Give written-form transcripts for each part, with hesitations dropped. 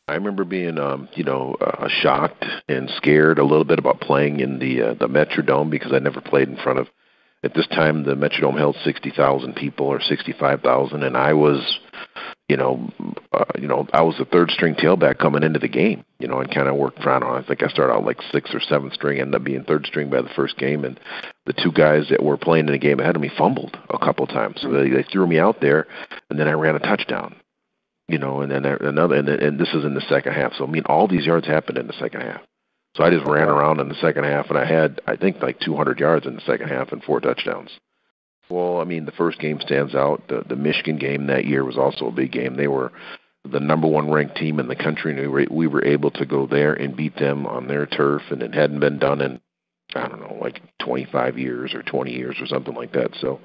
I remember being, shocked and scared a little bit about playing in the Metrodome because I never played in front of. At this time, the Metrodome held 60,000 people or 65,000, and I was, I was the third string tailback coming into the game, and kind of worked around. I think I started out like sixth or seventh string, ended up being third string by the first game, and the two guys that were playing in the game ahead of me fumbled a couple of times, so they threw me out there, and then I ran a touchdown. And then and this is in the second half. So all these yards happened in the second half. So I just ran around in the second half, and I had, I think, like 200 yards in the second half and 4 touchdowns. Well, the first game stands out. The Michigan game that year was also a big game. They were the number one ranked team in the country, and we were able to go there and beat them on their turf, and it hadn't been done in, I don't know, like 25 years or 20 years or something like that. So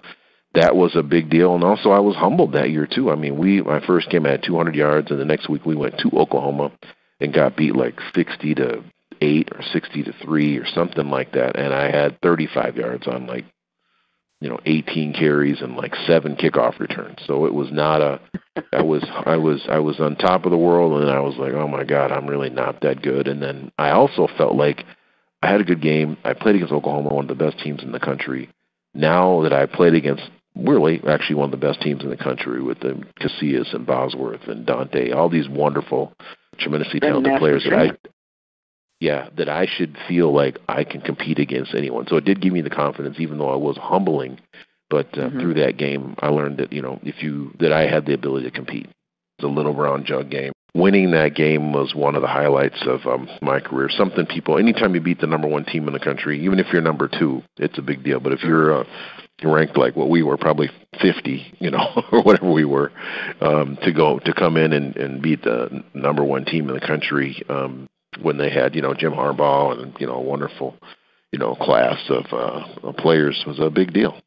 that was a big deal, and also I was humbled that year too. My first game I had 200 yards, and the next week we went to Oklahoma and got beat like 60-8 or 60-3 or something like that, and I had 35 yards on 18 carries and like 7 kickoff returns. So it was not a. I was on top of the world, and I was like, oh my God, I'm really not that good. And then I also felt like I had a good game. I played against Oklahoma, one of the best teams in the country. Now that I played against really actually one of the best teams in the country with the Casillas and Bosworth and Dante, all these wonderful, tremendously talented players that I should feel like I can compete against anyone. So it did give me the confidence, even though I was humbling. But through that game, I learned that that I had the ability to compete. It's a little round jug game. Winning that game was one of the highlights of my career. Something anytime you beat the number one team in the country, even if you're number 2, it's a big deal. But if you're ranked like what we were, probably 50, or whatever we were, to come in and beat the number one team in the country when they had Jim Harbaugh and a wonderful class of players was a big deal.